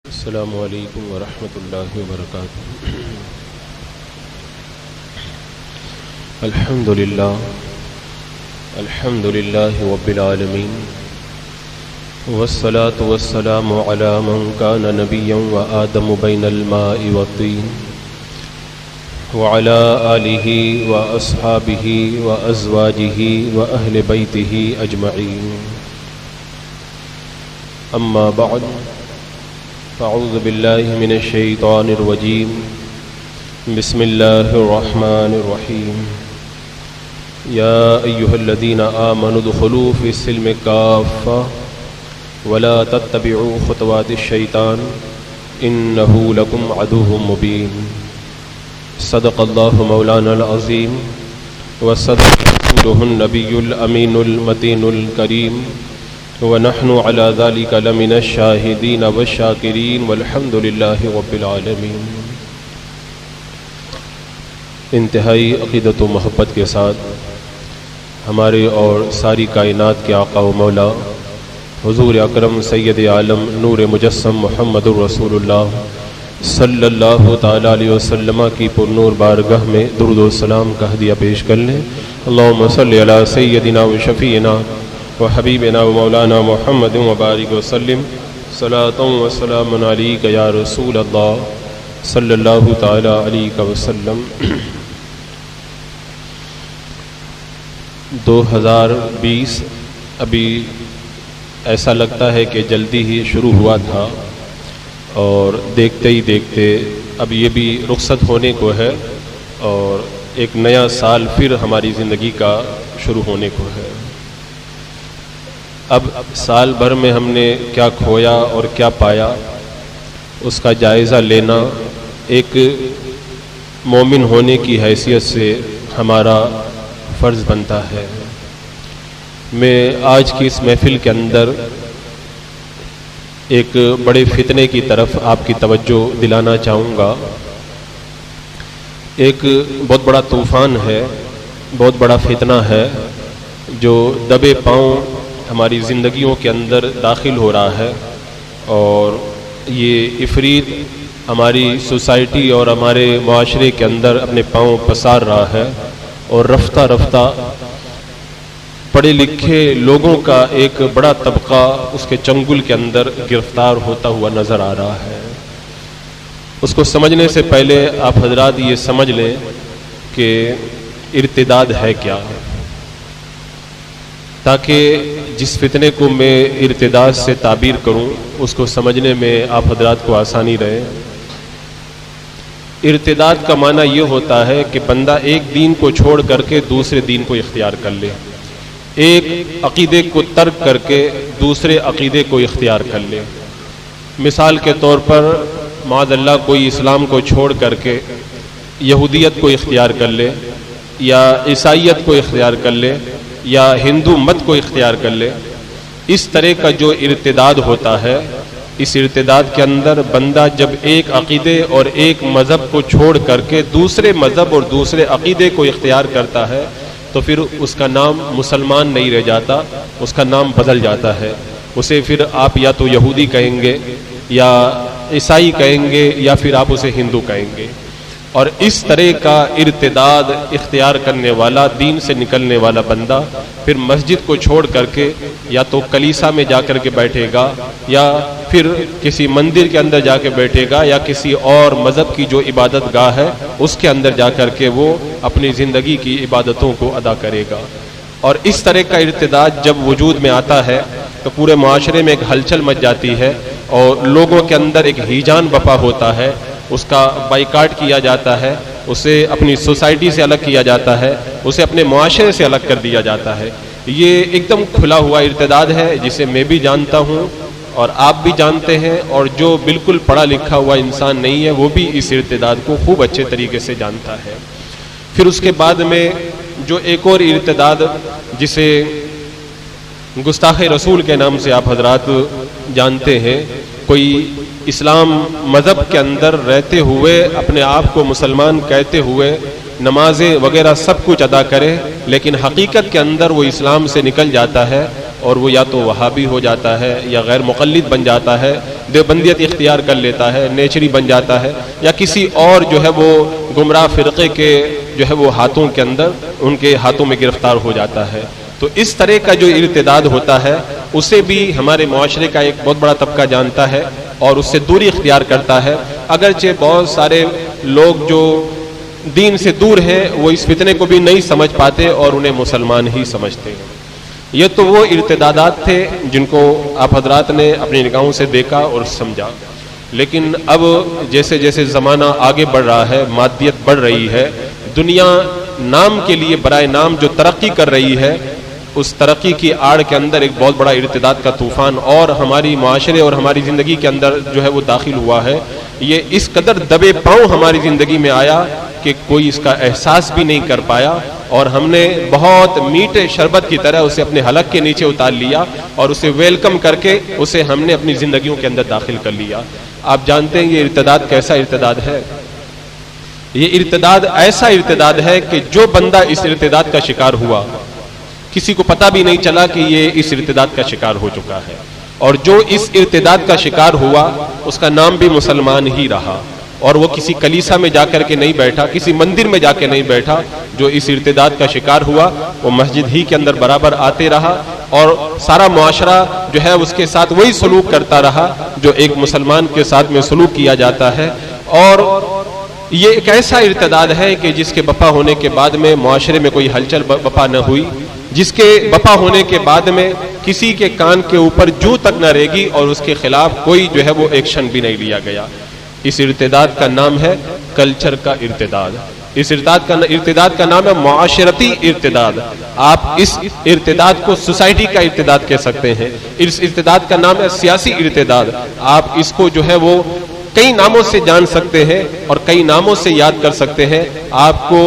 السلام علیکم ورحمۃ اللہ وبرکاتہ۔ الحمد للہ رب العالمین، والصلاة والسلام علی من کان نبیا وآدم بین الماء والطین، وعلی آلہ واصحابہ وازواجہ واہل بیتہ اجمعین، اما بعد فاعوذ باللہ من الشیطان الرجیم، بسم اللہ الرحمن الرحیم، یا ایہا الذین آمنوا ادخلوا فی السلم کافۃ ولا تتبعوا خطوات الشیطان انہ لکم عدو مبین۔ صدق اللہ مولانا العظیم وصدق رسولہ النبی الامین المتین الکریم، ونحن على ذلك لمن الشاہدین والشاکرین والحمد للہ رب العالمین۔ انتہائی عقیدت و محبت کے ساتھ ہمارے اور ساری کائنات کے آقا و مولا حضور اکرم سید عالم نور مجسم محمد الرسول اللہ صلی اللہ تعالی علیہ وسلم کی پر نور بارگاہ میں درود و سلام کا ہدیہ پیش کر لیں۔ اللہم صلی علی سیدنا و شفیعنا وحبیبنا و مولانا محمد وبارک وسلم، صلاۃ و سلام علیک یا رسول اللہ صلی اللہ تعالی علیہ وسلم۔ 2020 ابھی ایسا لگتا ہے کہ جلدی ہی شروع ہوا تھا، اور دیکھتے ہی دیکھتے اب یہ بھی رخصت ہونے کو ہے، اور ایک نیا سال پھر ہماری زندگی کا شروع ہونے کو ہے۔ اب سال بھر میں ہم نے کیا کھویا اور کیا پایا، اس کا جائزہ لینا ایک مومن ہونے کی حیثیت سے ہمارا فرض بنتا ہے۔ میں آج کی اس محفل کے اندر ایک بڑے فتنے کی طرف آپ کی توجہ دلانا چاہوں گا۔ ایک بہت بڑا طوفان ہے، بہت بڑا فتنہ ہے جو دبے پاؤں ہماری زندگیوں کے اندر داخل ہو رہا ہے، اور یہ عفریت ہماری سوسائٹی اور ہمارے معاشرے کے اندر اپنے پاؤں پسار رہا ہے، اور رفتہ رفتہ پڑھے لکھے لوگوں کا ایک بڑا طبقہ اس کے چنگل کے اندر گرفتار ہوتا ہوا نظر آ رہا ہے۔ اس کو سمجھنے سے پہلے آپ حضرات یہ سمجھ لیں کہ ارتداد ہے کیا، تاکہ جس فتنے کو میں ارتداد سے تعبیر کروں اس کو سمجھنے میں آپ حضرات کو آسانی رہے۔ ارتداد کا معنی یہ ہوتا ہے کہ بندہ ایک دین کو چھوڑ کر کے دوسرے دین کو اختیار کر لے، ایک عقیدے کو ترک کر کے دوسرے عقیدے کو اختیار کر لے۔ مثال کے طور پر معاذ اللہ کوئی اسلام کو چھوڑ کر کے یہودیت کو اختیار کر لے، یا عیسائیت کو اختیار کر لے، یا ہندو مت کو اختیار کر لے۔ اس طرح کا جو ارتداد ہوتا ہے، اس ارتداد کے اندر بندہ جب ایک عقیدے اور ایک مذہب کو چھوڑ کر کے دوسرے مذہب اور دوسرے عقیدے کو اختیار کرتا ہے، تو پھر اس کا نام مسلمان نہیں رہ جاتا، اس کا نام بدل جاتا ہے۔ اسے پھر آپ یا تو یہودی کہیں گے، یا عیسائی کہیں گے، یا پھر آپ اسے ہندو کہیں گے۔ اور اس طرح کا ارتداد اختیار کرنے والا، دین سے نکلنے والا بندہ پھر مسجد کو چھوڑ کر کے یا تو کلیسا میں جا کر کے بیٹھے گا، یا پھر کسی مندر کے اندر جا کے بیٹھے گا، یا کسی اور مذہب کی جو عبادت گاہ ہے اس کے اندر جا کر کے وہ اپنی زندگی کی عبادتوں کو ادا کرے گا۔ اور اس طرح کا ارتداد جب وجود میں آتا ہے تو پورے معاشرے میں ایک ہلچل مچ جاتی ہے، اور لوگوں کے اندر ایک ہیجان بپا ہوتا ہے، اس کا بائیکاٹ کیا جاتا ہے، اسے اپنی سوسائٹی سے الگ کیا جاتا ہے، اسے اپنے معاشرے سے الگ کر دیا جاتا ہے۔ یہ ایک دم کھلا ہوا ارتداد ہے جسے میں بھی جانتا ہوں اور آپ بھی جانتے ہیں، اور جو بالکل پڑھا لکھا ہوا انسان نہیں ہے وہ بھی اس ارتداد کو خوب اچھے طریقے سے جانتا ہے۔ پھر اس کے بعد میں جو ایک اور ارتداد جسے گستاخ رسول کے نام سے آپ حضرات جانتے ہیں، کوئی اسلام مذہب کے اندر رہتے ہوئے اپنے آپ کو مسلمان کہتے ہوئے نمازیں وغیرہ سب کچھ ادا کرے، لیکن حقیقت کے اندر وہ اسلام سے نکل جاتا ہے اور وہ یا تو وہابی ہو جاتا ہے یا غیر مقلد بن جاتا ہے دیوبندیت اختیار کر لیتا ہے، نیچری بن جاتا ہے، یا کسی اور جو ہے وہ گمراہ فرقے کے جو ہے وہ ہاتھوں کے اندر ان کے ہاتھوں میں گرفتار ہو جاتا ہے۔ تو اس طرح کا جو ارتداد ہوتا ہے اسے بھی ہمارے معاشرے کا ایک بہت بڑا طبقہ جانتا ہے اور اس سے دوری اختیار کرتا ہے، اگرچہ بہت سارے لوگ جو دین سے دور ہیں وہ اس فتنے کو بھی نہیں سمجھ پاتے اور انہیں مسلمان ہی سمجھتے ہیں۔ یہ تو وہ ارتدادات تھے جن کو آپ حضرات نے اپنی نگاہوں سے دیکھا اور سمجھا، لیکن اب جیسے جیسے زمانہ آگے بڑھ رہا ہے، مادیت بڑھ رہی ہے، دنیا نام کے لیے برائے نام جو ترقی کر رہی ہے، اس ترقی کی آڑ کے اندر ایک بہت بڑا ارتداد کا طوفان اور ہماری معاشرے اور ہماری زندگی کے اندر جو ہے وہ داخل ہوا ہے۔ یہ اس قدر دبے پاؤں ہماری زندگی میں آیا کہ کوئی اس کا احساس بھی نہیں کر پایا، اور ہم نے بہت میٹھے شربت کی طرح اسے اپنے حلق کے نیچے اتار لیا اور اسے ویلکم کر کے اسے ہم نے اپنی زندگیوں کے اندر داخل کر لیا۔ آپ جانتے ہیں یہ ارتداد کیسا ارتداد ہے؟ یہ ارتداد ایسا ارتداد ہے کہ جو بندہ اس ارتداد کا شکار ہوا کسی کو پتہ بھی نہیں چلا کہ یہ اس ارتداد کا شکار ہو چکا ہے، اور جو اس ارتداد کا شکار ہوا اس کا نام بھی مسلمان ہی رہا، اور وہ کسی کلیسا میں جا کر کے نہیں بیٹھا، کسی مندر میں جا کے نہیں بیٹھا۔ جو اس ارتداد کا شکار ہوا وہ مسجد ہی کے اندر برابر آتے رہا، اور سارا معاشرہ جو ہے اس کے ساتھ وہی سلوک کرتا رہا جو ایک مسلمان کے ساتھ میں سلوک کیا جاتا ہے۔ اور یہ ایک ایسا ارتداد ہے کہ جس کے بپا ہونے کے بعد میں معاشرے میں کوئی ہلچل بپا نہ ہوئی، جس کے بپا ہونے کے بعد میں کسی کے کان کے اوپر جو تک نہ رہے اور اس کے خلاف کوئی جو ہے وہ ایکشن بھی نہیں لیا گیا۔ اس ارتداد کا نام ہے کلچر کا ارتداد، اس ارتداد کا نام ہے معاشرتی ارتداد۔ آپ اس ارتداد کو سوسائٹی کا ارتداد کہہ سکتے ہیں، اس ارتداد کا نام ہے سیاسی ارتداد۔ آپ اس کو جو ہے وہ کئی ناموں سے جان سکتے ہیں اور کئی ناموں سے یاد کر سکتے ہیں۔ آپ کو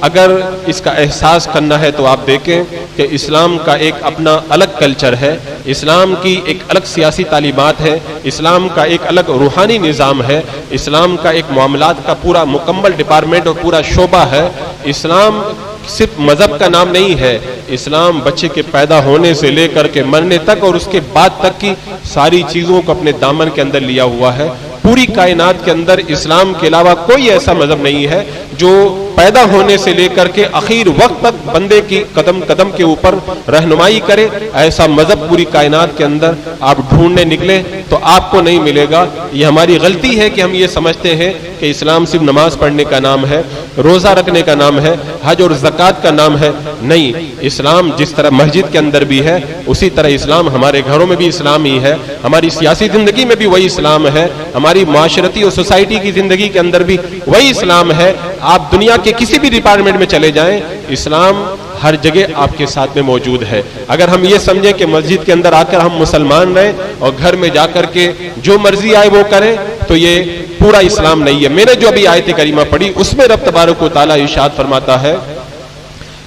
اگر اس کا احساس کرنا ہے تو آپ دیکھیں کہ اسلام کا ایک اپنا الگ کلچر ہے، اسلام کی ایک الگ سیاسی تعلیمات ہے، اسلام کا ایک الگ روحانی نظام ہے، اسلام کا ایک معاملات کا پورا مکمل ڈپارٹمنٹ اور پورا شعبہ ہے۔ اسلام صرف مذہب کا نام نہیں ہے، اسلام بچے کے پیدا ہونے سے لے کر کے مرنے تک اور اس کے بعد تک کی ساری چیزوں کو اپنے دامن کے اندر لیا ہوا ہے۔ پوری کائنات کے اندر اسلام کے علاوہ کوئی ایسا مذہب نہیں ہے جو پیدا ہونے سے لے کر کے آخر وقت تک بندے کی قدم قدم کے اوپر رہنمائی کرے۔ ایسا مذہب پوری کائنات کے اندر آپ ڈھونڈنے نکلے تو آپ کو نہیں ملے گا۔ یہ ہماری غلطی ہے کہ ہم یہ سمجھتے ہیں کہ اسلام صرف نماز پڑھنے کا نام ہے، روزہ رکھنے کا نام ہے، حج اور زکوٰۃ کا نام ہے۔ نہیں، اسلام جس طرح مسجد کے اندر بھی ہے اسی طرح اسلام ہمارے گھروں میں بھی اسلام ہی ہے، ہماری سیاسی زندگی میں بھی وہی اسلام ہے، ہماری معاشرتی اور سوسائٹی کی زندگی کے اندر بھی وہی اسلام ہے۔ آپ دنیا کے کسی بھی ڈپارٹمنٹ میں چلے جائیں، اسلام ہر جگہ آپ کے ساتھ میں موجود ہے۔ اگر ہم یہ سمجھیں کہ مسجد کے اندر آ کر ہم مسلمان رہیں اور گھر میں جا کر کے جو مرضی آئے وہ کریں تو یہ پورا اسلام نہیں ہے۔ میں نے جو ابھی آیت کریمہ پڑھی اس میں رب تبارک و تعالیٰ ارشاد فرماتا ہے،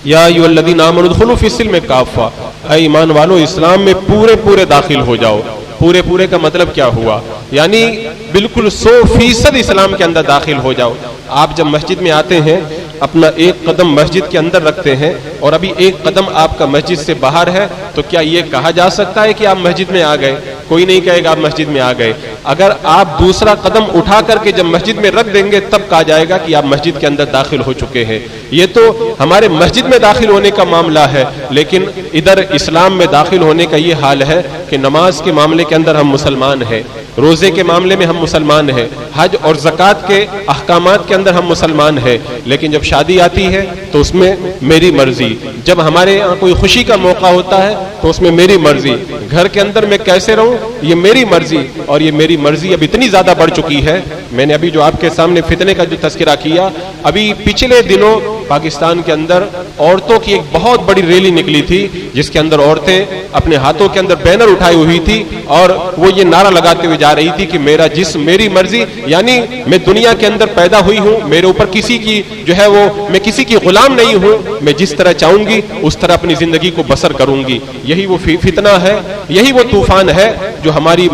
یا ایھا الذین آمنوا ادخلوا فی السلم کافہ، اے ایمان والو اسلام میں پورے داخل ہو جاؤ۔ پورے کا مطلب کیا ہوا؟ یعنی بالکل 100% اسلام کے اندر داخل ہو جاؤ۔ آپ جب مسجد میں آتے ہیں اپنا ایک قدم مسجد کے اندر رکھتے ہیں اور ابھی ایک قدم آپ کا مسجد سے باہر ہے تو کیا یہ کہا جا سکتا ہے کہ آپ مسجد میں آ گئے؟ کوئی نہیں کہے گا آپ مسجد میں آ گئے۔ اگر آپ دوسرا قدم اٹھا کر کے جب مسجد میں رکھ دیں گے تب کہا جائے گا کہ آپ مسجد کے اندر داخل ہو چکے ہیں۔ یہ تو ہمارے مسجد میں داخل ہونے کا معاملہ ہے، لیکن ادھر اسلام میں داخل ہونے کا یہ حال ہے کہ نماز کے معاملے کے اندر ہم مسلمان ہیں، روزے کے معاملے میں ہم مسلمان ہیں، حج اور زکوٰۃ کے احکامات کے اندر ہم مسلمان ہیں، لیکن جب شادی آتی ہے تو اس میں میری مرضی، جب ہمارے یہاں کوئی خوشی کا موقع ہوتا ہے تو اس میں میری مرضی، گھر کے اندر میں کیسے رہوں یہ میری مرضی، اور یہ میری مرضی اب اتنی زیادہ بڑھ چکی ہے۔ میں نے ابھی جو آپ کے سامنے فتنے کا جو تذکرہ کیا، ابھی پچھلے دنوں پاکستان کے اندر عورتوں کی ایک بہت بڑی ریلی نکلی تھی جس کے اندر عورتیں اپنے ہاتھوں کے اندر بینر اٹھائی ہوئی تھی اور وہ یہ نعرہ لگاتے ہوئے جا رہی تھی کہ میرا جسم میری مرضی، یعنی میں دنیا کے اندر پیدا ہوئی ہوں، میرے اوپر کسی کی جو ہے وہ میں کسی کی غلام نہیں ہوں، میں جس طرح چاہوں گی اس طرح اپنی زندگی کو بسر کروں گی۔ یہی وہ فتنہ ہے، یہی وہ طوفان ہے جو ہمارے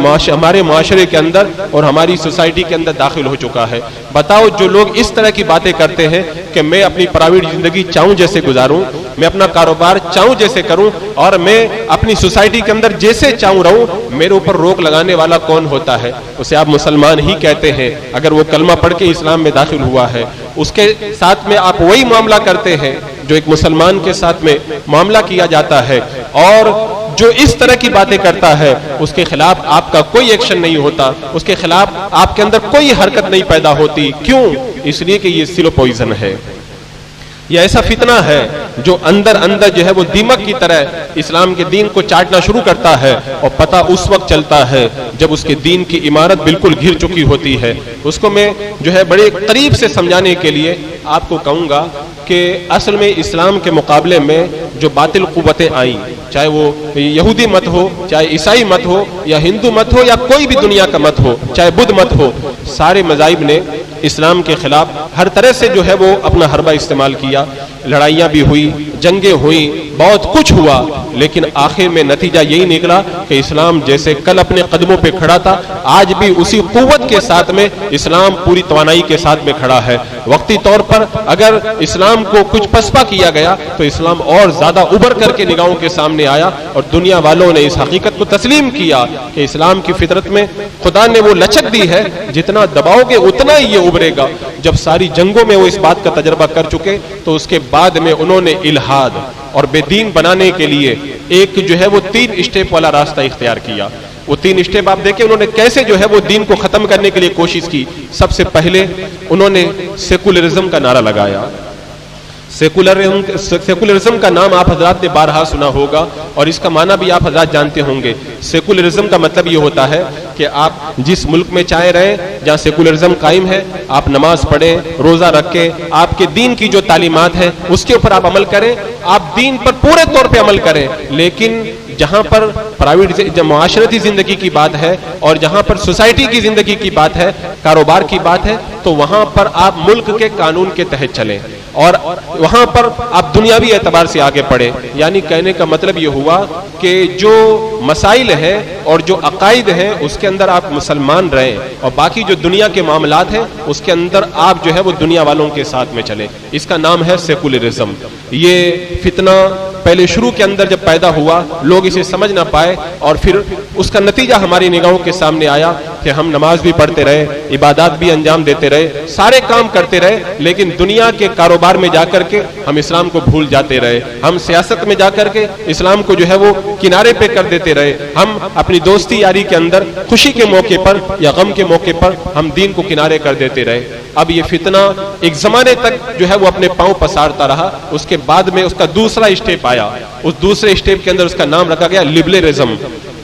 معاشرے کے اندر اور ہماری سوسائٹی کے اندر داخل ہو چکا ہے۔ بتاؤ جو لوگ اس طرح کی باتیں کرتے ہیں کہ میں اپنی پرائیویٹ زندگی چاہوں جیسے گزاروں، میں اپنا کاروبار چاہوں جیسے کروں اور میں اپنی سوسائٹی کے اندر جیسے چاہوں رہوں، میرے اوپر روک لگانے والا کون ہوتا ہے؟ اسے آپ مسلمان ہی کہتے ہیں اگر وہ کلمہ پڑھ کے اسلام میں داخل ہوا ہے۔ اس کے ساتھ میں آپ وہی معاملہ کرتے ہیں جو ایک مسلمان کے ساتھ میں معاملہ کیا جاتا ہے، اور جو اس طرح کی باتیں کرتا ہے اس کے خلاف آپ کا کوئی ایکشن نہیں ہوتا، اس کے خلاف آپ کے اندر کوئی حرکت نہیں پیدا ہوتی۔ کیوں؟ اس لیے کہ یہ سلو پوائزن ہے، یہ ایسا فتنہ ہے جو اندر اندر جو ہے وہ دیمک کی طرح اسلام کے دین کو چاٹنا شروع کرتا ہے، اور پتہ اس وقت چلتا ہے جب اس کے دین کی عمارت بالکل گر چکی ہوتی ہے۔ اس کو میں جو ہے بڑے قریب سے سمجھانے کے لیے آپ کو کہوں گا کہ اصل میں اسلام کے مقابلے میں جو باطل قوتیں آئیں، چاہے وہ یہودی مت ہو، چاہے عیسائی مت ہو، یا ہندو مت ہو، یا کوئی بھی دنیا کا مت ہو، چاہے بدھ مت ہو، سارے مذاہب نے اسلام کے خلاف ہر طرح سے جو ہے وہ اپنا حربہ استعمال کیا، لڑائیاں بھی ہوئی، جنگیں ہوئیں، بہت کچھ ہوا، لیکن آخر میں نتیجہ یہی نکلا کہ اسلام جیسے کل اپنے قدموں پہ کھڑا تھا، آج بھی اسی قوت کے ساتھ میں اسلام پوری توانائی کے ساتھ میں کھڑا ہے۔ وقتی طور پر اگر اسلام کو کچھ پسپا کیا گیا تو اسلام اور زیادہ ابھر کر کے نگاہوں کے سامنے آیا، اور دنیا والوں نے اس حقیقت کو تسلیم کیا کہ اسلام کی فطرت میں خدا نے وہ لچک دی ہے، جتنا دباؤ گے اتنا ہی یہ ابھرے گا۔ جب ساری جنگوں میں وہ اس بات کا تجربہ کر چکے تو اس کے بعد میں انہوں نے الہاد اور بے دین بنانے کے لیے ایک جو ہے وہ 3 اسٹیپ والا راستہ اختیار کیا۔ وہ 3 اسٹیپ آپ دیکھیں انہوں نے کیسے جو ہے وہ دین کو ختم کرنے کے لیے کوشش کی۔ سب سے پہلے انہوں نے سیکولرزم کا نعرہ لگایا۔ سیکولرزم کا نام آپ حضرات نے بارہا سنا ہوگا، اور اس کا معنی بھی آپ حضرات جانتے ہوں گے۔ سیکولرزم کا مطلب یہ ہوتا ہے کہ آپ جس ملک میں چاہے رہیں جہاں سیکولرزم قائم ہے، آپ نماز پڑھیں، روزہ رکھیں، آپ کے دین کی جو تعلیمات ہیں اس کے اوپر آپ عمل کریں، آپ دین پر پورے طور پہ عمل کریں، لیکن جہاں پر پرائیویٹ معاشرتی زندگی کی بات ہے اور جہاں پر سوسائٹی کی زندگی کی بات ہے، کاروبار کی بات ہے، تو وہاں پر آپ ملک کے قانون کے تحت چلیں، اور وہاں پر آپ دنیاوی اعتبار سے آگے پڑھیں۔ یعنی کہنے کا مطلب یہ ہوا کہ جو مسائل ہیں اور جو عقائد ہیں اس کے اندر آپ مسلمان رہیں، اور باقی جو دنیا کے معاملات ہیں اس کے اندر آپ جو ہے وہ دنیا والوں کے ساتھ میں چلیں۔ اس کا نام ہے سیکولرزم۔ یہ فتنہ پہلے شروع کے اندر جب پیدا ہوا لوگ اسے سمجھ نہ پائے، اور پھر اس کا نتیجہ ہماری نگاہوں کے سامنے آیا کہ ہم نماز بھی پڑھتے رہے، عبادات بھی انجام دیتے رہے، سارے کام کرتے رہے، لیکن دنیا کے کاروبار میں جا کر کے ہم اسلام کو بھول جاتے رہے، ہم سیاست میں جا کر کے اسلام کو جو ہے وہ کنارے پہ کر دیتے رہے، ہم اپنی دوستی یاری کے اندر خوشی کے موقع پر یا غم کے موقع پر ہم دین کو کنارے کر دیتے رہے۔ اب یہ فتنہ ایک زمانے تک جو ہے وہ اپنے پاؤں پسارتا رہا۔ اس کے بعد میں اس کا دوسرا اسٹیپ آیا، اس دوسرے اسٹیپ کے اندر اس کا نام رکھا گیا لبرلزم۔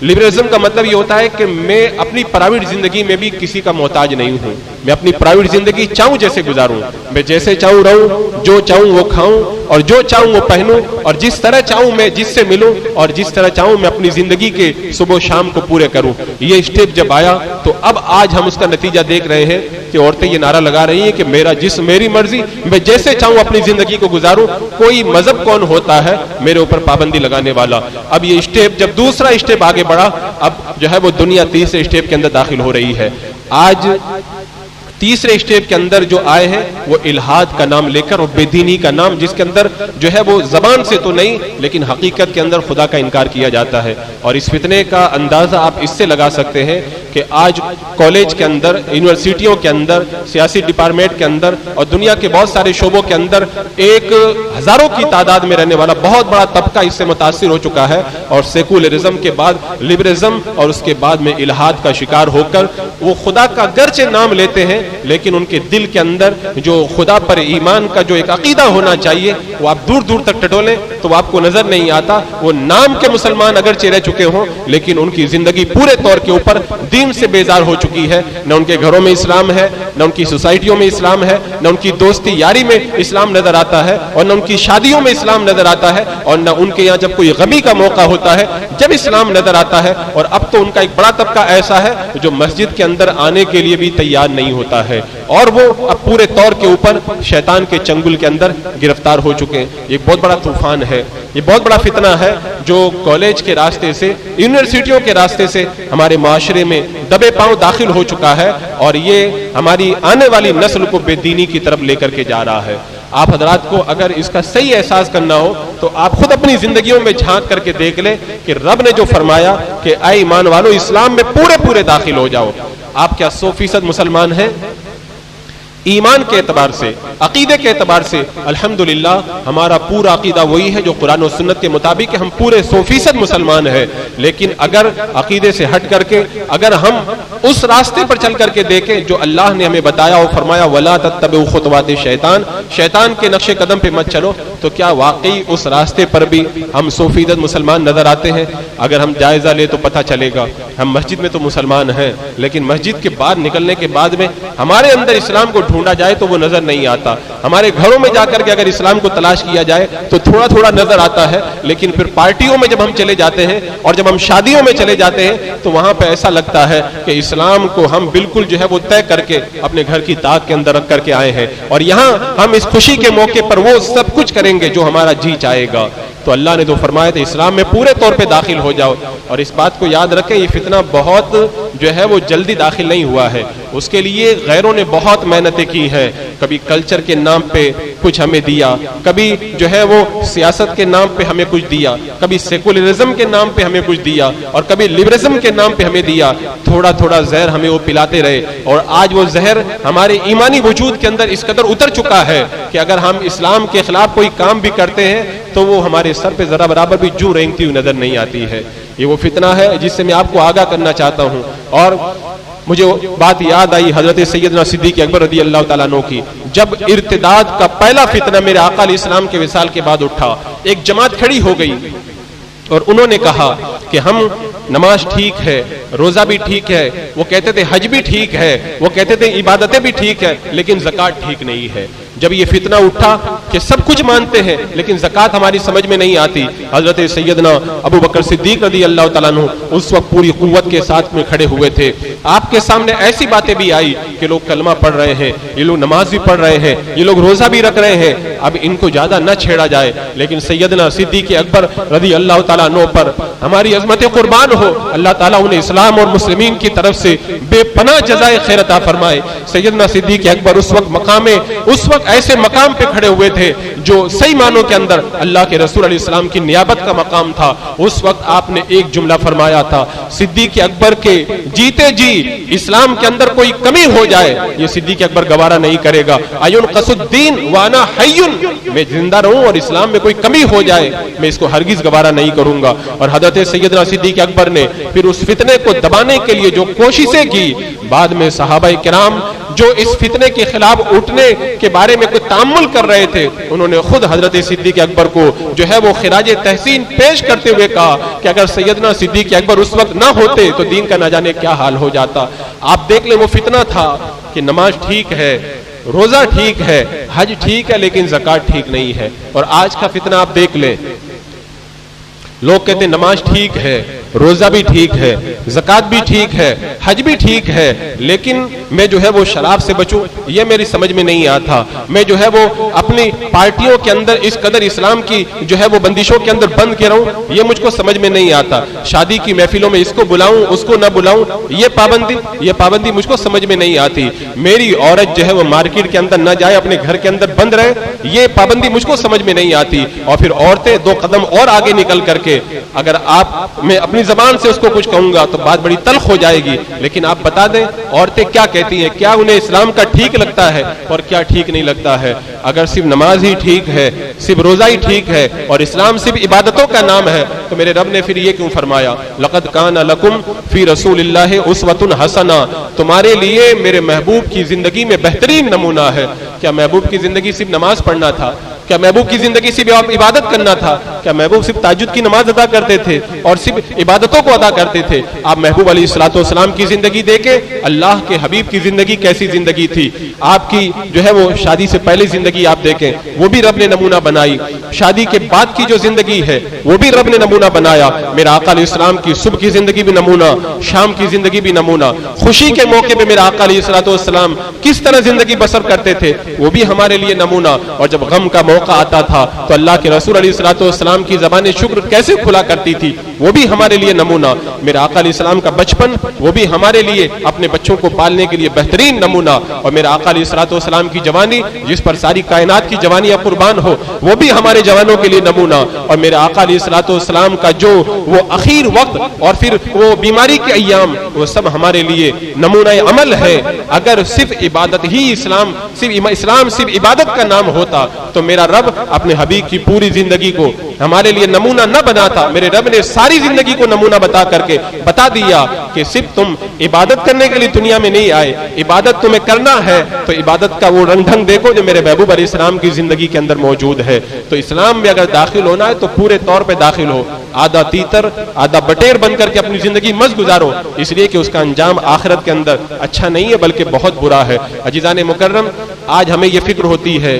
لبرلزم کا مطلب یہ ہوتا ہے کہ میں اپنی پرائیویٹ زندگی میں بھی کسی کا محتاج نہیں ہوں، میں اپنی پرائیویٹ زندگی چاہوں جیسے گزاروں، میں جیسے چاہوں رہوں، جو چاہوں وہ کھاؤں اور جو چاہوں وہ پہنوں، اور جس طرح چاہوں میں جس سے ملوں، اور جس طرح چاہوں میں اپنی زندگی کے صبح و شام کو پورے کروں۔ یہ اسٹیپ جب آیا تو اب آج ہم اس کا نتیجہ دیکھ رہے ہیں کہ عورتیں یہ نعرہ لگا رہی ہیں کہ میرا جسم میری مرضی، میں جیسے چاہوں اپنی زندگی کو گزاروں، کوئی مذہب کون ہوتا ہے میرے اوپر پابندی لگانے والا۔ اب یہ اسٹیپ جب دوسرا اسٹیپ آگے بڑھا، اب جو ہے وہ دنیا تیسرے اسٹیپ کے اندر داخل ہو رہی ہے۔ آج تیسرے اسٹیپ کے اندر جو آئے ہیں وہ الہاد کا نام لے کر، اور بے دینی کا نام، جس کے اندر جو ہے وہ زبان سے تو نہیں لیکن حقیقت کے اندر خدا کا انکار کیا جاتا ہے۔ اور اس فتنے کا اندازہ آپ اس سے لگا سکتے ہیں کہ آج کالج کے اندر، یونیورسٹیوں کے اندر، سیاسی ڈپارٹمنٹ کے اندر اور دنیا کے بہت سارے شعبوں کے اندر ایک ہزاروں کی تعداد میں رہنے والا بہت بڑا طبقہ اس سے متاثر ہو چکا ہے، اور سیکولرزم کے بعد لبرلزم اور اس کے بعد میں الہاد کا شکار ہو کر وہ خدا کا گرچہ نام لیتے ہیں لیکن ان کے دل کے اندر جو خدا پر ایمان کا جو ایک عقیدہ ہونا چاہیے وہ آپ دور دور تک ٹٹولیں تو وہ آپ کو نظر نہیں آتا۔ وہ نام کے مسلمان اگرچہ رہ چکے ہوں لیکن ان کی زندگی پورے طور کے اوپر دین سے بیزار ہو چکی ہے۔ نہ ان کے گھروں میں اسلام ہے، نہ ان کی سوسائٹیوں میں اسلام ہے، نہ ان کی دوستی یاری میں اسلام نظر آتا ہے، اور نہ ان کی شادیوں میں اسلام نظر آتا ہے، اور نہ ان کے یہاں جب کوئی غمی کا موقع ہوتا ہے جب اسلام نظر آتا ہے۔ اور اب تو ان کا ایک بڑا طبقہ ایسا ہے جو مسجد کے اندر آنے کے لیے بھی تیار نہیں ہوتا ہے، اور وہ اب پورے طور کے اوپر شیطان کے چنگل کے اندر گرفتار ہو چکے ہیں۔ یہ بہت بڑا طوفان ہے، یہ بہت بڑا فتنہ ہے جو کالج کے راستے سے، یونیورسٹیوں کے راستے سے ہمارے معاشرے میں دبے پاؤں داخل ہو چکا ہے، اور یہ ہماری آنے والی نسل کو بے دینی کی طرف لے کر کے جا رہا ہے۔ آپ حضرات کو اگر اس کا صحیح احساس کرنا ہو تو آپ خود اپنی زندگیوں میں جھانک کر کے دیکھ لیں کہ رب نے جو فرمایا کہ اے ایمان والو اسلام میں پورے داخل ہو جاؤ، آپ کیا 100% مسلمان ہیں؟ ایمان کے اعتبار سے، عقیدے کے اعتبار سے الحمدللہ ہمارا پورا عقیدہ وہی ہے جو قرآن و سنت کے مطابق ہم پورے 100% مسلمان ہیں. لیکن اگر عقیدے سے ہٹ کر کے اگر ہم اس راستے پر چل کر کے دیکھیں جو اللہ نے ہمیں بتایا اور فرمایا وَلَا تَتَّبِعُوا خُطُوَاتِ الشَّيْطَانِ، شیطان کے نقش قدم پہ مت چلو، تو کیا واقعی اس راستے پر بھی ہم 100% مسلمان نظر آتے ہیں؟ اگر ہم جائزہ لیں تو پتہ چلے گا ہم مسجد میں تو مسلمان ہیں، لیکن مسجد کے بعد نکلنے کے بعد میں ہمارے اندر اسلام کو ڈھونڈا جائے تو وہ نظر نہیں آتا. ہمارے گھروں میں جا کر کے اگر اسلام کو تلاش کیا جائے تو تھوڑا نظر آتا ہے، لیکن پھر پارٹیوں میں جب ہم چلے جاتے ہیں اور جب ہم شادیوں میں چلے جاتے ہیں تو وہاں پہ ایسا لگتا ہے کہ اسلام کو ہم بالکل جو ہے وہ طے کر کے اپنے گھر کی طاق کے اندر رکھ کر کے آئے ہیں، اور یہاں ہم اس خوشی کے موقع پر وہ سب کچھ کریں گے جو ہمارا جی چاہے گا. تو اللہ نے تو فرمایا تھا اسلام میں پورے طور پہ داخل ہو جاؤ. اور اس بات کو یاد رکھیں یہ فتنہ بہت جو ہے وہ جلدی داخل نہیں ہوا ہے، اس کے لیے غیروں نے بہت محنتیں کی ہیں. کبھی کلچر کے نام پہ کچھ ہمیں دیا، کبھی جو ہے وہ سیاست کے نام پہ ہمیں کچھ دیا، کبھی سیکولرزم کے نام پہ ہمیں کچھ دیا، اور کبھی لبرزم کے نام پہ ہمیں دیا. تھوڑا زہر ہمیں وہ پلاتے رہے، اور آج وہ زہر ہمارے ایمانی وجود کے اندر اس قدر اتر چکا ہے کہ اگر ہم اسلام کے خلاف کوئی کام بھی کرتے ہیں تو وہ ہمارے سر پہ ذرا برابر بھی جو رینگتی ہوئی نظر نہیں آتی ہے. یہ وہ فتنہ ہے جس سے میں آپ کو آگاہ کرنا چاہتا ہوں. اور مجھے بات یاد آئی حضرت سیدنا صدیق اکبر رضی اللہ تعالیٰ عنہ کی، جب ارتداد کا پہلا فتنہ میرے آقا علیہ السلام کے وصال کے بعد اٹھا، ایک جماعت کھڑی ہو گئی اور انہوں نے کہا کہ ہم نماز ٹھیک ہے، روزہ بھی ٹھیک ہے، وہ کہتے تھے حج بھی ٹھیک ہے، وہ کہتے تھے عبادتیں بھی ٹھیک ہے، لیکن زکوٰۃ ٹھیک نہیں ہے. جب یہ فتنہ اٹھا کہ سب کچھ مانتے ہیں لیکن زکوٰۃ ہماری سمجھ میں نہیں آتی، حضرت سیدنا ابو بکر صدیق رضی اللہ تعالیٰ عنہ اس وقت پوری قوت کے ساتھ میں کھڑے ہوئے تھے. آپ کے سامنے ایسی باتیں بھی آئی کہ لوگ کلمہ پڑھ رہے ہیں، یہ لوگ نماز بھی پڑھ رہے ہیں، یہ لوگ روزہ بھی رکھ رہے ہیں، اب ان کو زیادہ نہ چھیڑا جائے. لیکن سیدنا صدیق اکبر رضی اللہ تعالیٰ عنہ پر ہماری عظمت قربان ہو، اللہ تعالیٰ انہیں اسلام اور مسلمین کی طرف سے بے پناہ جزائے خیر عطا فرمائے. سیدنا صدیق اکبر اس وقت ایسے مقام پہ کھڑے ہوئے تھے جو صحیح معنوں کے اندر اللہ کے رسول علیہ السلام کی نیابت کا مقام تھا. اس وقت آپ نے ایک جملہ فرمایا تھا، صدیق اکبر کے جیتے جی اسلام کے اندر کوئی کمی ہو جائے یہ صدیق اکبر گوارا نہیں کرے گا. اینقص الدین وانا حی، میں زندہ رہوں اور اسلام میں کوئی کمی ہو جائے میں اس کو ہرگز گوارا نہیں کروں گا. اور حضرت سیدنا صدیق اکبر نے پھر اس فتنے کو دبانے کے لیے جو کوششیں کی، بعد میں صحابہ کرام جو اس فتنے کے خلاف اٹھنے کے بارے میں کوئی تامل کر رہے تھے، انہوں نے خود حضرت صدیق اکبر کو جو ہے وہ خراج تحسین پیش کرتے ہوئے کہا کہ اگر سیدنا صدیق اکبر اس وقت نہ ہوتے تو دین کا نہ جانے کیا حال ہو جاتا. آپ دیکھ لیں وہ فتنہ تھا کہ نماز ٹھیک ہے، روزہ ٹھیک ہے، حج ٹھیک ہے، لیکن زکوٰۃ ٹھیک نہیں ہے. اور آج کا فتنہ آپ دیکھ لیں، لوگ کہتے ہیں نماز ٹھیک ہے، روزہ بھی ٹھیک ہے، زکوٰۃ بھی ٹھیک ہے، حج بھی ٹھیک ہے، لیکن میں جو ہے وہ شراب سے بچوں، یہ میری سمجھ میں نہیں آتا. میں جو ہے وہ اپنی پارٹیوں کے اندر اس قدر اسلام کی جو ہے وہ بندشوں کے اندر بند کے رہوں، یہ مجھ کو سمجھ میں نہیں آتا. شادی کی محفلوں میں اس کو بلاؤں اس کو نہ بلاؤں، یہ پابندی مجھ کو سمجھ میں نہیں آتی. میری عورت جو ہے وہ مارکیٹ کے اندر نہ جائے، اپنے گھر کے اندر بند رہے، یہ پابندی مجھ کو سمجھ میں نہیں آتی. اور پھر عورتیں دو قدم اور آگے نکل کر کے اگر میں اپنی زبان سے اس کو کچھ کہوں گا تو بات بڑی تلخ ہو جائے گی. لیکن آپ بتا دیں عورتیں کیا کہتی ہیں، کیا انہیں اسلام کا ٹھیک لگتا ہے اور کیا ٹھیک نہیں لگتا ہے. اگر صرف نماز ہی ٹھیک ہے، صرف روزہ ہی ٹھیک ہے اور اسلام صرف عبادتوں کا نام ہے تو میرے رب نے پھر یہ کیوں فرمایا لقد کان لکم فی رسول اللہ اسوۃ حسنہ، تمہارے لیے میرے محبوب کی زندگی میں بہترین نمونہ ہے. کیا محبوب کی زندگی صرف نماز پڑھنا تھا؟ کیا محبوب کی زندگی صرف عبادت کرنا تھا؟ کیا محبوب صرف تہجد کی نماز ادا کرتے تھے اور صرف عبادتوں کو ادا کرتے تھے؟ آپ محبوب علیہ الصلوۃ والسلام کی زندگی دیکھیں، اللہ کے حبیب کی زندگی کیسی زندگی تھی. آپ کی جو ہے وہ شادی سے پہلی زندگی آپ دیکھیں، وہ بھی رب نے نمونہ بنائی. شادی کے بعد کی جو زندگی ہے وہ بھی رب نے نمونہ بنایا. میرا آقا علیہ السلام کی صبح کی زندگی بھی نمونہ، شام کی زندگی بھی نمونہ. خوشی کے موقع پہ میرا آقا علیہ الصلوۃ والسلام کس طرح زندگی بسر کرتے تھے وہ بھی ہمارے لیے نمونہ. اور جب غم کا موقع آتا تھا تو اللہ کے رسول علیہ الصلوۃ والسلام کی زبان شکر کیسے کھلا کرتی تھی وہ بھی ہمارے لیے نمونہ. میرے آقا علیہ السلام کا بچپن وہ بھی ہمارے لیے اپنے بچوں کو پالنے کے لیے بہترین نمونہ. اور میرے آقا علیہ السلام کی جوانی جس پر ساری کائنات کی جوانیاں قربان ہو وہ بھی ہمارے جوانوں کے لیے نمونہ. اور میرے آقا علیہ السلام کا جو وہ اخیر وقت اور پھر وہ بیماری کے ایام وہ سب ہمارے لیے نمونہ عمل ہے. اگر صرف عبادت ہی اسلام صرف عبادت کا نام ہوتا تو میرا رب اپنے حبیب کی پوری زندگی کو ہمارے لیے نمونہ نہ بناتا. میرے رب نے ساری زندگی کو نمونہ بتا کر کے بتا دیا کہ صرف تم عبادت کرنے کے لیے دنیا میں نہیں آئے, عبادت تمہیں کرنا ہے تو عبادت کا وہ رنگ ڈھنگ دیکھو جو میرے محبوب علیہ السلام کی زندگی کے اندر موجود ہے. تو اسلام میں اگر داخل ہونا ہے تو پورے طور پہ داخل ہو, آدھا تیتر آدھا بٹیر بن کر کے اپنی زندگی مست گزارو, اس لیے کہ اس کا انجام آخرت کے اندر اچھا نہیں ہے بلکہ بہت برا ہے. عزیزان مکرم, آج ہمیں یہ فکر ہوتی ہے,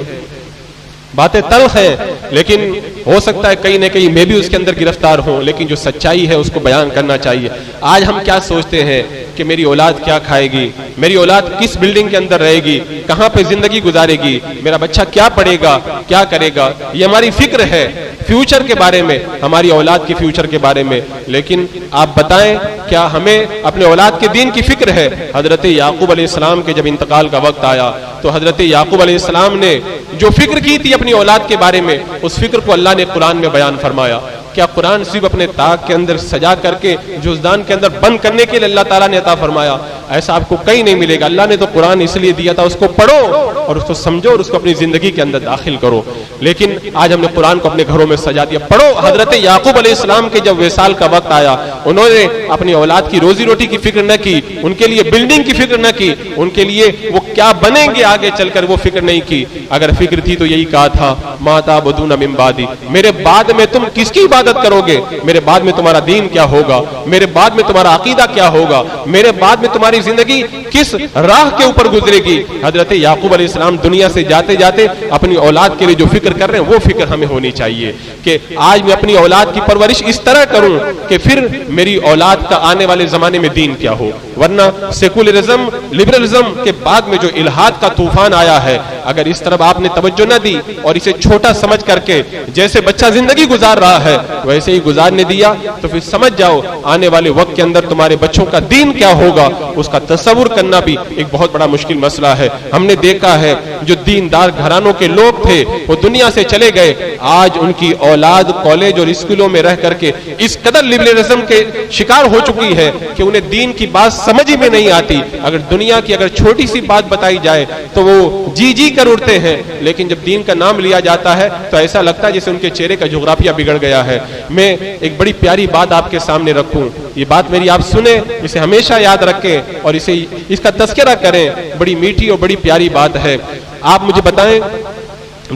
باتیں تلخ ہیں لیکن ہو سکتا ہے کہیں نہ کہیں میں بھی اس کے اندر گرفتار ہوں, لیکن جو سچائی ہے اس کو بیان کرنا چاہیے. آج ہم کیا سوچتے ہیں کہ میری اولاد کیا کھائے گی, میری اولاد کس بلڈنگ کے اندر رہے گی, کہاں پہ زندگی گزارے گی, میرا بچہ کیا پڑھے گا, کیا کرے گا, یہ ہماری فکر ہے فیوچر کے بارے میں, ہماری اولاد کے فیوچر کے بارے میں. لیکن آپ بتائیں کیا ہمیں اپنے اولاد کے دین کی فکر ہے؟ حضرت یعقوب علیہ السلام کے جب انتقال کا وقت آیا تو حضرت یعقوب علیہ السلام نے جو فکر کی تھی اپنی اولاد کے بارے میں, اس فکر کو اللہ نے قرآن میں بیان فرمایا. کیا قرآن صرف اپنے طاق کے اندر سجا کر کے جزدان کے اندر بند کرنے کے لیے اللہ تعالیٰ نے عطا فرمایا؟ ایسا آپ کو کہیں نہیں ملے گا. اللہ نے تو قرآن اس لیے دیا تھا اس کو پڑھو اور اس کو سمجھو اور اس کو اپنی زندگی کے اندر داخل کرو. لیکن آج ہم نے قرآن کو اپنے گھروں میں سجا دیا. پڑھو, حضرت یعقوب علیہ السلام کے جب وصال کا وقت آیا انہوں نے اپنی اولاد کی روزی روٹی کی فکر نہ کی, ان کے لیے بلڈنگ کی فکر نہ کی, ان کے لیے وہ کیا بنیں گے آگے چل کر وہ فکر نہیں کی. اگر فکر تھی تو یہی کہا تھا ما تعبدون من بعدی, میرے بعد میں تم کس کی عبادت کرو گے, میرے بعد میں تمہارا دین کیا ہوگا, میرے بعد میں تمہارا عقیدہ کیا ہوگا, میرے بعد میں تمہاری زندگی کس راہ کے اوپر گزرے گی. حضرت یعقوب علیہ السلام دنیا سے جاتے جاتے اپنی اولاد کے لیے جو فکر کر رہے ہیں وہ فکر ہمیں ہونی چاہیے کہ آج میں اپنی اولاد کی پرورش اس طرح کروں کہ پھر میری اولاد کا آنے والے زمانے میں دین کیا ہو. ورنہ سیکولرزم لبرلزم کے بعد میں جو الہاد کا طوفان آیا ہے, اگر اس طرف آپ نے توجہ نہ دی اور اسے چھوٹا سمجھ کر کے جیسے بچہ زندگی گزار رہا ہے ویسے ہی گزارنے دیا تو پھر سمجھ جاؤ آنے والے وقت کے اندر تمہارے بچوں کا دین کیا ہوگا, اس کا تصور کرنا بھی ایک بہت بڑا مشکل مسئلہ ہے. ہم نے دیکھا ہے جو دیندار گھرانوں کے لوگ تھے وہ دنیا سے چلے گئے, آج ان کی اولاد کالج اور اسکولوں میں رہ کر کے اس قدر لبرلزم کے شکار ہو چکی ہے کہ انہیں دین کی بات سمجھ ہی میں نہیں آتی. اگر دنیا کی اگر چھوٹی سی بات بتائی جائے تو وہ جی کر اٹھتے ہیں, لیکن جب دین کا نام لیا جاتا ہے تو ایسا لگتا ہے جیسے ان کے چہرے کا جغرافیہ بگڑ گیا ہے. میں ایک بڑی پیاری بات آپ کے سامنے رکھوں, یہ بات میری آپ سنیں, اسے ہمیشہ یاد رکھیں اور اس کا تذکرہ کریں. بڑی میٹھی اور بڑی پیاری بات ہے. آپ مجھے بتائیں,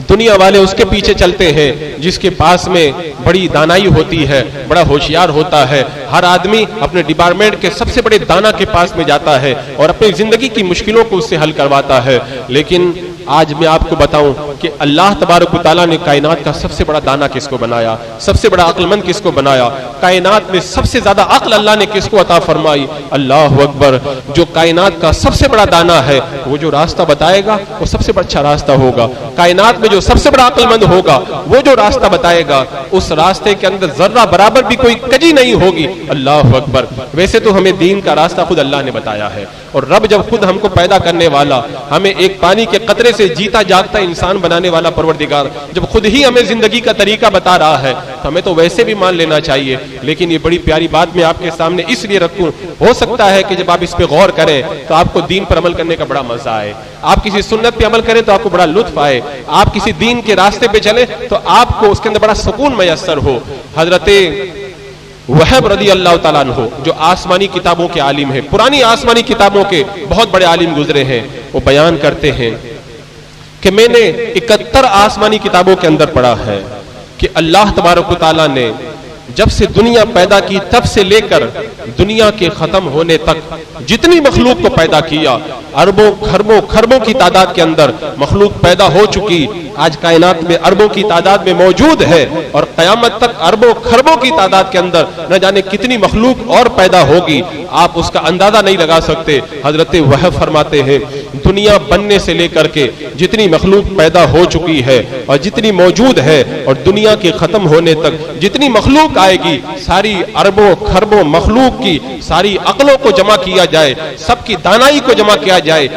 دنیا والے اس کے پیچھے چلتے ہیں جس کے پاس میں بڑی دانائی ہوتی ہے, بڑا ہوشیار ہوتا ہے. ہر آدمی اپنے ڈپارٹمنٹ کے سب سے بڑے دانا کے پاس میں جاتا ہے اور اپنی زندگی کی مشکلوں کو اس سے حل کرواتا ہے. لیکن آج میں آپ کو بتاؤں کہ اللہ تبارک و تعالیٰ نے کائنات کا سب سے بڑا دانا کس کو بنایا, سب سے بڑا عقل مند کس کو بنایا, کائنات میں سب سے زیادہ عقل اللہ نے کس کو عطا فرمائی. اللہ اکبر, جو کائنات کا سب سے بڑا دانا ہے وہ جو راستہ بتائے گا وہ سب سے اچھا راستہ ہوگا. کائنات میں جو سب سے بڑا عقل مند ہوگا وہ جو راستہ بتائے گا اس راستے کے اندر ذرہ برابر بھی کوئی کجی نہیں ہوگی. اللہ اکبر. ویسے تو ہمیں دین کا راستہ خود اللہ نے بتایا ہے, اور رب جب خود ہم کو پیدا کرنے والا, ہمیں ایک پانی کے قطرے سے جیتا جاگتا انسان بنانے والا پروردگار جب خود ہی ہمیں زندگی کا طریقہ بتا رہا ہے تو ہمیں تو ویسے بھی مان لینا چاہیے. لیکن یہ بڑی پیاری بات میں آپ کے سامنے اس لیے رکھوں, ہو سکتا ہے کہ جب آپ اس پہ غور کریں تو آپ کو دین پر عمل کرنے کا بڑا مزہ آئے, آپ کسی سنت پہ عمل کریں تو آپ کو بڑا لطف آئے, آپ کسی دین کے راستے پہ چلیں تو آپ کو اس کے اندر بڑا سکون میسر ہو. حضرت وہب رضی اللہ تعالیٰ عنہ جو آسمانی کتابوں کے عالم ہیں, پرانی آسمانی کتابوں کے بہت بڑے عالم گزرے ہیں, وہ بیان کرتے ہیں کہ میں نے 71 آسمانی کتابوں کے اندر پڑھا ہے کہ اللہ تبارک و تعالیٰ نے جب سے دنیا پیدا کی تب سے لے کر دنیا کے ختم ہونے تک جتنی مخلوق کو پیدا کیا, اربوں خربوں کی تعداد کے اندر مخلوق پیدا ہو چکی, آج کائنات میں اربوں کی تعداد میں موجود ہے, اور قیامت تک اربوں خربوں کی تعداد کے اندر نہ جانے کتنی مخلوق اور پیدا ہوگی. آپ اس کا اندازہ نہیں لگا سکتے۔ حضرت وہب فرماتے ہیں دنیا بننے سے لے کر کے جتنی مخلوق پیدا ہو چکی ہے اور جتنی موجود ہے اور دنیا کے ختم ہونے تک جتنی مخلوق آئے گی، ساری اربوں کھربوں مخلوق کی ساری عقلوں کو جمع کیا جائے، سب کی دانائی کو جمع کیا جائے،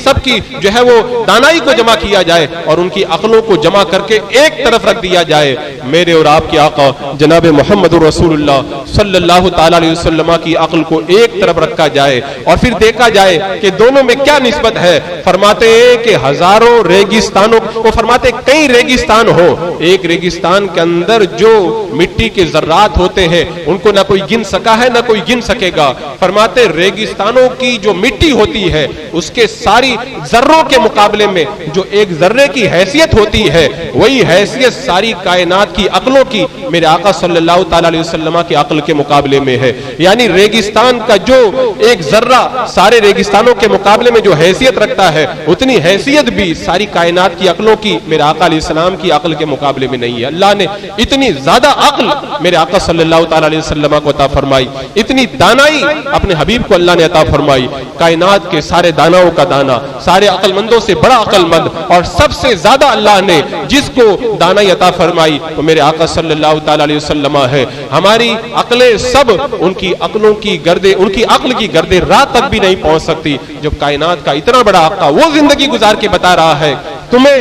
سب کی جو ہے وہ دانائی کو جمع کیا جائے اور ان کی عقلوں کو جمع کر کے ایک طرف رکھ دیا جائے، میرے اور آپ کے آقا جناب محمد رسول اللہ صلی اللہ تعالی علیہ وسلم کی عقل کو ایک طرف رکھا جائے اور پھر دیکھا جائے کہ دونوں میں کیا نسبت ہے۔ فرماتے ہیں کہ ہزاروں ریگستانوں کو، فرماتے کئی ریگستان ہو، ایک ریگستان کے اندر جو مٹی کے ذرات ہوتے ہیں ان کو نہ کوئی گن سکا ہے نہ کوئی گن سکے گا۔ فرماتے ریگستانوں کی جو مٹی ہوتی ہے اس کے ساری ذروں کے مقابلے میں جو ایک ذرے کی حیثیت ہوتی ہے وہی حیثیت ساری کائنات کی عقلوں کی میرے آقا صلی اللہ تعالی علیہ وسلم کی عقل کے مقابلے میں ہے۔ یعنی ریگستان کا جو ایک ذرہ سارے ریگستانوں کے مقابلے میں جو حیثیت رکھتا ہے اتنی حیثیت بھی ساری کائنات کی عقلوں کی میرے آقا علیہ السلام کی عقل کے مقابلے میں نہیں ہے۔ اللہ نے اتنی زیادہ عقل میرے آقا صلی اللہ تعالی علیہ وسلم کو عطا فرمائی، اتنی دانائی اپنے حبیب کو اللہ نے عطا فرمائی۔ کائنات کے سارے داناؤں کا دانا، سارے عقل مندوں سے بڑا عقل مند اور سب سے زیادہ اللہ نے جس کو دانائی عطا فرمائی وہ میرے آقا صلی اللہ تعالی علیہ وسلم ہے۔ ہماری عقلیں سب ان کی عقلوں کی گردے، ان کی عقل کی گردے رات تک بھی نہیں پہنچ سکتی جب کائنات کا اتنا بڑا آقا وہ زندگی گزار کے بتا رہا ہے تمہیں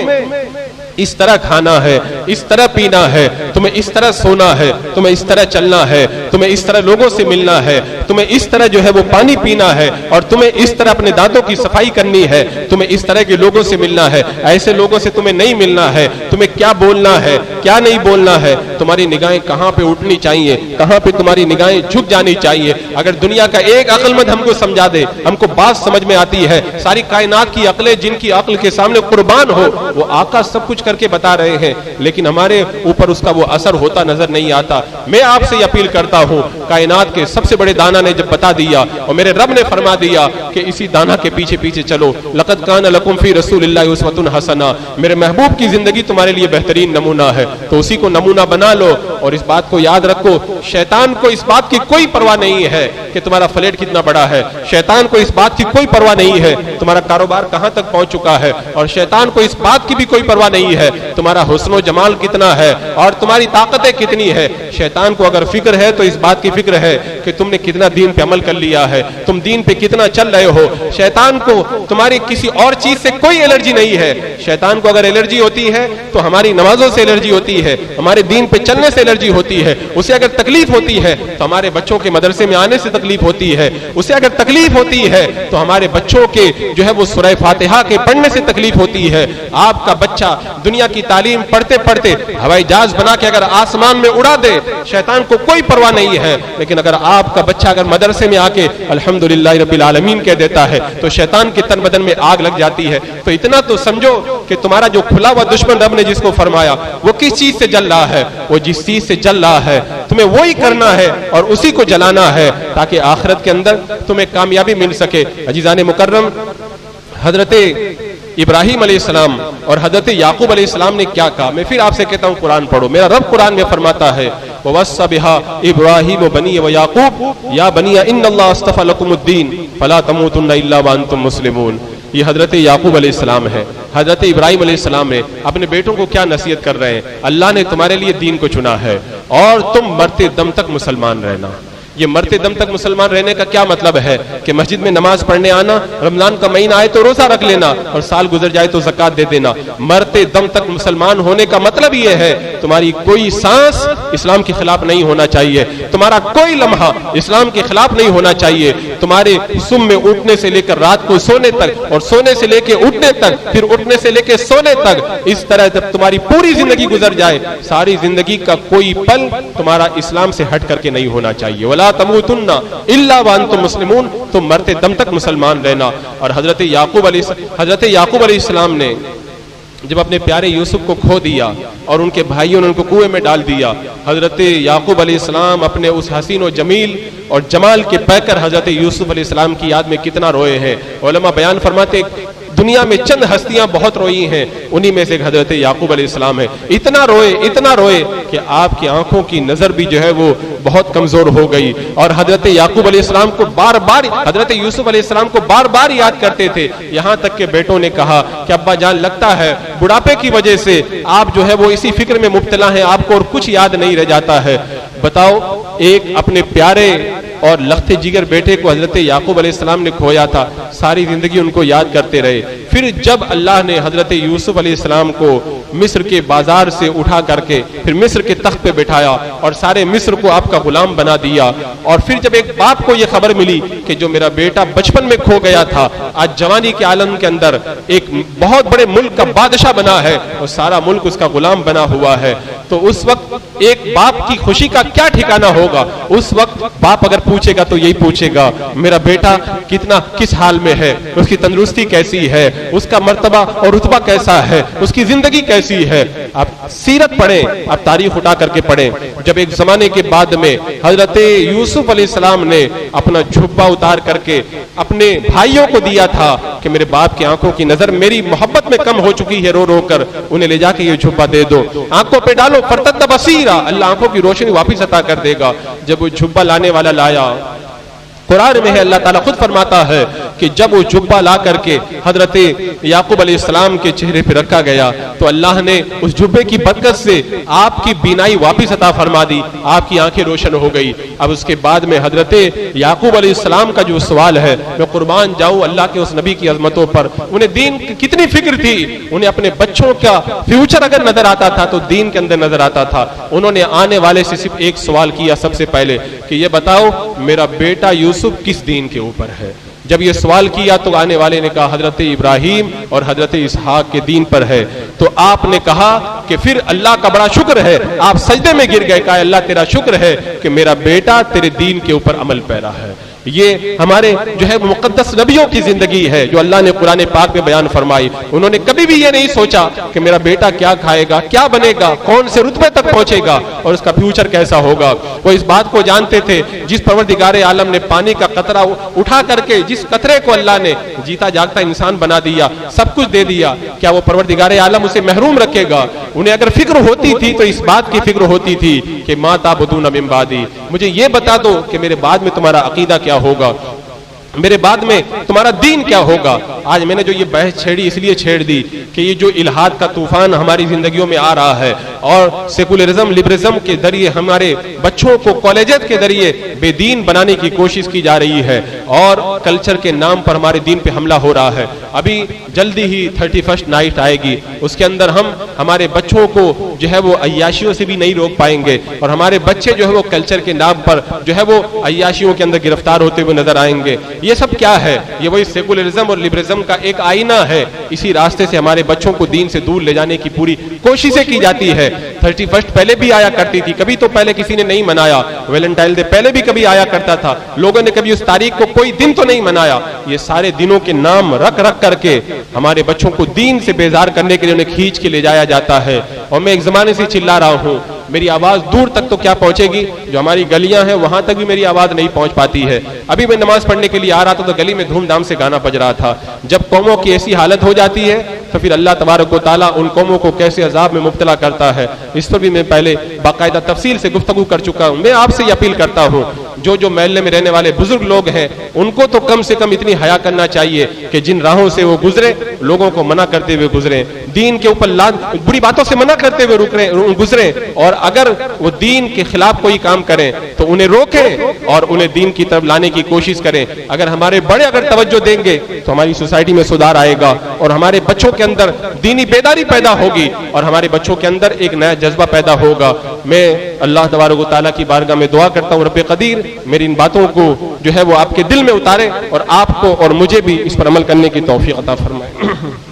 اس طرح کھانا ہے، اس طرح پینا ہے، تمہیں اس طرح سونا ہے، تمہیں اس طرح چلنا ہے، تمہیں اس طرح لوگوں سے ملنا ہے، تمہیں اس طرح جو ہے وہ پانی پینا ہے اور تمہیں اس طرح اپنے دانتوں کی صفائی کرنی ہے، تمہیں اس طرح کے لوگوں سے ملنا ہے، ایسے لوگوں سے تمہیں نہیں ملنا ہے، تمہیں کیا بولنا ہے کیا نہیں بولنا ہے، تمہاری نگاہیں کہاں پہ اٹھنی چاہیے، کہاں پہ تمہاری نگاہیں جھک جانی چاہیے۔ اگر دنیا کا ایک عقل مند ہم کو سمجھا دے، ہم کو بات سمجھ میں آتی ہے، ساری کائنات کی عقلیں جن کی عقل کے سامنے قربان ہو، وہ آقا سب کچھ کر کے بتا رہے ہیں لیکن ہمارے اوپر اس کا وہ اثر ہوتا نظر نہیں آتا۔ میں آپ سے اپیل کرتا ہوں، کائنات کے سب سے بڑے دانا نے جب بتا دیا اور میرے رب نے فرما دیا کہ اسی دانا کے پیچھے پیچھے چلو، لقد کان لکم فی رسول اللہ اسوۃ حسنہ، میرے محبوب کی زندگی تمہارے لیے بہترین نمونہ ہے، تو اسی کو نمونہ بنا لو۔ اور اس بات کو یاد رکھو، شیطان کو اس بات کی کوئی پرواہ نہیں ہے کہ تمہارا فلیٹ کتنا بڑا ہے، شیطان کو اس بات کی کوئی پرواہ نہیں ہے تمہارا کاروبار کہاں تک پہنچ چکا ہے، اور شیطان کو اس بات کی بھی کوئی پرواہ نہیں ہے تمہارا حسن و جمال کتنا ہے اور تمہاری طاقتیں کتنی ہے۔ شیطان کو اگر فکر ہے تو اس بات کی فکر ہے کہ تم نے کتنا دین پہ عمل کر لیا ہے، تم دین پہ کتنا چل رہے ہو۔ شیطان کو تمہاری کسی اور چیز سے کوئی الرجی نہیں ہے۔ شیطان کو اگر الرجی ہوتی ہے تو ہماری نمازوں سے الرجی ہوتی ہے، ہمارے دین پہ چلنے سے الرجی ہوتی ہے، اسے اگر تکلیف ہوتی ہے تو ہمارے بچوں کے مدرسے میں آنے سے تکلیف ہوتی ہے، اسے اگر تکلیف ہوتی ہے تو ہمارے بچوں کے جو ہے وہ سورہ فاتحہ کے پڑھنے سے تکلیف ہوتی ہے۔ آپ کا بچہ دنیا کی تعلیم پڑھتے پڑھتے ہوائی جہاز بنا کے اگر آسمان میں اڑا دے، شیطان کو کوئی پرواہ نہیں ہے، لیکن اگر آپ کا بچہ اگر مدرسے میں آ کے الحمدللہ رب العالمین کہہ دیتا ہے تو شیطان کے تن بدن میں آگ لگ جاتی ہے۔ تو اتنا تو سمجھو کہ تمہارا جو کھلا ہوا دشمن رب نے جس کو فرمایا وہ کس چیز سے جل رہا ہے، وہ جس چیز سے جل رہا ہے تمہیں وہی کرنا ہے اور اسی کو جلانا ہے تاکہ آخرت کے اندر تمہیں کامیابی مل سکے۔ عزیزان مکرم، حضرت ابراہیم علیہ السلام اور حضرت یعقوب علیہ السلام نے کیا کہا؟ میں پھر آپ سے کہتا ہوں قرآن پڑھو۔ میرا رب قرآن میں فرماتا ہے وَوَصَّى بِهَا إِبْرَاهِيمُ بَنِيَّهُ وَيَعْقُوبُ يَا بَنِيَّ إِنَّ اللَّهَ اصْطَفَى لَكُمُ الدِّينَ فَلَا تَمُوتُنَّ إِلَّا وَأَنْتُمْ مُسْلِمُونَ۔ یہ حضرت یعقوب علیہ السلام ہے، حضرت ابراہیم علیہ السلام نے اپنے بیٹوں کو کیا نصیحت کر رہے ہیں؟ اللہ نے تمہارے لیے دین کو چنا ہے اور تم مرتے دم تک مسلمان رہنا۔ یہ مرتے دم تک مسلمان رہنے کا کیا مطلب ہے کہ مسجد میں نماز پڑھنے آنا، رمضان کا مہینہ آئے تو روزہ رکھ لینا اور سال گزر جائے تو زکوٰۃ دے دینا۔ مرتے دم تک مسلمان ہونے کا مطلب یہ ہے تمہاری کوئی سانس اسلام کے خلاف نہیں ہونا چاہیے، تمہارا کوئی لمحہ اسلام کے خلاف نہیں ہونا چاہیے، تمہارے صبح میں اٹھنے سے لے کر رات کو سونے تک اور سونے سے لے کے اٹھنے تک پھر اٹھنے سے لے کے سونے تک، اس طرح جب تمہاری پوری زندگی گزر جائے ساری زندگی کا کوئی پل تمہارا اسلام سے ہٹ کر کے نہیں ہونا چاہیے۔ وَلَا تَمُوتُنَّ إِلَّا وَأَنْتُمْ مُسْلِمُونَ، تم مرتے دم تک مسلمان رہنا۔ اور حضرت یعقوب علیہ السلام نے جب اپنے پیارے یوسف کو کھو دیا اور ان کے بھائیوں نے ان کو کنویں میں ڈال دیا، حضرت یعقوب علیہ السلام اپنے اس حسین و جمیل اور جمال کے پیکر حضرت یوسف علیہ السلام کی یاد میں کتنا روئے ہیں۔ علماء بیان فرماتے دنیا میں چند ہستیاں بہت روئی ہیں، انہی میں سے حضرت یعقوب علیہ السلام ہے۔ اتنا روئے کہ آپ کی آنکھوں کی نظر بھی جو ہے وہ بہت کمزور ہو گئی، اور حضرت یعقوب علیہ السلام کو بار بار، حضرت یوسف علیہ السلام کو بار بار یاد کرتے تھے، یہاں تک کہ بیٹوں نے کہا کہ ابا جان لگتا ہے بڑھاپے کی وجہ سے آپ جو ہے وہ اسی فکر میں مبتلا ہیں، آپ کو اور کچھ یاد نہیں رہ جاتا ہے۔ بتاؤ، ایک اپنے پیارے اور لخت جگر بیٹے کو حضرت یعقوب علیہ السلام نے کھویا تھا، ساری زندگی ان کو یاد کرتے رہے، پھر جب اللہ نے حضرت یوسف علیہ السلام کو مصر کے بازار سے اٹھا کر کے پھر مصر کے تخت پہ بٹھایا اور سارے مصر کو آپ کا غلام بنا دیا، اور پھر جب ایک باپ کو یہ خبر ملی کہ جو میرا بیٹا بچپن میں کھو گیا تھا آج جوانی کے عالم کے اندر ایک بہت بڑے ملک کا بادشاہ بنا ہے اور سارا ملک اس کا غلام بنا ہوا ہے، تو اس وقت ایک باپ کی خوشی کا کیا ٹھکانہ ہوگا؟ اس وقت باپ اگر پوچھے گا تو یہی پوچھے گا میرا بیٹا کس حال میں ہے، اس کی تندرستی کیسی ہے، اس کا مرتبہ اور رتبہ کیسا ہے، اس کی زندگی کیسی ہے۔ آپ سیرت پڑھیں، آپ تاریخ اٹھا کر کے پڑھیں، جب ایک زمانے کے بعد میں حضرت یوسف علیہ السلام نے اپنا جھبا اتار کر کے اپنے بھائیوں کو دیا تھا کہ میرے باپ کی آنکھوں کی نظر میری محبت میں کم ہو چکی ہے، رو رو کر انہیں لے جا کے یہ جھبا دے دو، آنکھوں پہ ڈالو، فرتد بصیرا، اللہ آنکھوں کی روشنی واپس عطا کر دے گا۔ جب وہ جھبا لانے والا لایا، قرآن میں ہے اللہ تعالیٰ خود فرماتا ہے کہ جب وہ جھبا لا کر کے حضرت یعقوب علیہ السلام کے چہرے پہ رکھا گیا تو اللہ نے اس جھبے کی برکت سے آپ کی بینائی واپس عطا فرما دی، آپ کی آنکھیں روشن ہو گئی۔ اب اس کے بعد میں حضرت یعقوب علیہ السلام کا جو سوال ہے، میں قربان جاؤں اللہ کے اس نبی کی عظمتوں پر، انہیں دین کی کتنی فکر تھی، انہیں اپنے بچوں کا فیوچر اگر نظر آتا تھا تو دین کے اندر نظر آتا تھا۔ انہوں نے آنے والے سے صرف ایک سوال کیا سب سے پہلے کہ یہ بتاؤ میرا بیٹا یوسف کس دین کے اوپر ہے؟ جب یہ سوال کیا تو آنے والے نے کہا حضرت ابراہیم اور حضرت اسحاق کے دین پر ہے، تو آپ نے کہا کہ پھر اللہ کا بڑا شکر ہے، آپ سجدے میں گر گئے، کہا اللہ تیرا شکر ہے کہ میرا بیٹا تیرے دین کے اوپر عمل پیرا ہے۔ یہ ہمارے جو ہے مقدس نبیوں کی زندگی ہے جو اللہ نے قرآن پاک میں بیان فرمائی، انہوں نے کبھی بھی یہ نہیں سوچا کہ میرا بیٹا کیا کھائے گا، کیا بنے گا، کون سے رتبے تک پہنچے گا اور اس کا فیوچر کیسا ہوگا۔ وہ اس بات کو جانتے تھے جس پروردگار عالم نے پانی کا قطرہ اٹھا کر کے جس قطرے کو اللہ نے جیتا جاگتا انسان بنا دیا، سب کچھ دے دیا، کیا وہ پروردگار عالم اسے محروم رکھے گا؟ انہیں اگر فکر ہوتی تھی تو اس بات کی فکر ہوتی تھی کہ ما تعبدون من بعدی، مجھے یہ بتا دو کہ میرے بعد میں تمہارا عقیدہ کیا ہوگا، میرے بعد میں تمہارا دین کیا ہوگا۔ آج میں نے جو یہ بحث چھیڑی اس لیے چھیڑ دی کہ یہ جو الہاد کا طوفان ہماری زندگیوں میں آ رہا ہے اور سیکولرزم لبرزم کے ذریعے ہمارے بچوں کو کالجز کے ذریعے بے دین بنانے کی کوشش کی جا رہی ہے اور کلچر کے نام پر ہمارے دین پہ حملہ ہو رہا ہے۔ ابھی جلدی ہی 31 نائٹ آئے گی، اس کے اندر ہم ہمارے بچوں کو جو ہے وہ عیاشیوں سے بھی نہیں روک پائیں گے اور ہمارے بچے جو ہے وہ کلچر کے نام پر جو ہے وہ عیاشیوں کے اندر گرفتار ہوتے ہوئے نظر آئیں گے۔ یہ سب کیا ہے؟ یہ وہی سیکولرزم اور لبرزم کا ایک آئینہ ہے، اسی راستے سے ہمارے بچوں کو دین سے دور لے جانے کی پوری کوششیں کی جاتی ہے۔ 31 پہلے بھی آیا کرتی تھی، کبھی تو پہلے کسی نے نہیں منایا، ویلنٹائن ڈے پہلے بھی کبھی آیا کرتا تھا، لوگوں نے کبھی اس تاریخ کو کوئی دن تو نہیں منایا۔ یہ سارے دنوں کے نام رکھ رکھ کر کے ہمارے بچوں کو دین سے بیزار کرنے کے لیے انہیں کھینچ کے لے جایا جاتا ہے، اور میں ایک زمانے سے چلا رہا ہوں، میری آواز دور تک تو کیا پہنچے گی، جو ہماری گلیاں ہیں وہاں تک بھی میری آواز نہیں پہنچ پاتی ہے۔ ابھی میں نماز پڑھنے کے لیے آ رہا تھا تو گلی میں دھوم دھام سے گانا بج رہا تھا۔ جب قوموں کی ایسی حالت ہو جاتی ہے تو پھر اللہ تبارک و تعالیٰ ان قوموں کو کیسے عذاب میں مبتلا کرتا ہے، اس پر بھی میں پہلے باقاعدہ تفصیل سے گفتگو کر چکا ہوں۔ میں آپ سے یہ اپیل کرتا ہوں جو محلے میں رہنے والے بزرگ لوگ ہیں ان کو تو کم سے کم اتنی حیا کرنا چاہیے کہ جن راہوں سے وہ گزرے لوگوں کو منع کرتے ہوئے گزریں، دین کے اوپر بری باتوں سے منع کرتے ہوئے گزریں، اور اگر وہ دین کے خلاف کوئی کام کریں تو انہیں روکیں اور انہیں دین کی طرف لانے کی کوشش کریں۔ اگر ہمارے بڑے اگر توجہ دیں گے تو ہماری سوسائٹی میں سدھار آئے گا اور ہمارے بچوں کے اندر دینی بیداری پیدا ہوگی اور ہمارے بچوں کے اندر ایک نیا جذبہ پیدا ہوگا۔ میں اللہ تبارک و تعالیٰ کی بارگاہ میں دعا کرتا ہوں رب قدیر میری ان باتوں کو جو ہے وہ آپ کے دل میں اتارے اور آپ کو اور مجھے بھی اس پر عمل کرنے کی توفیق عطا فرمائے۔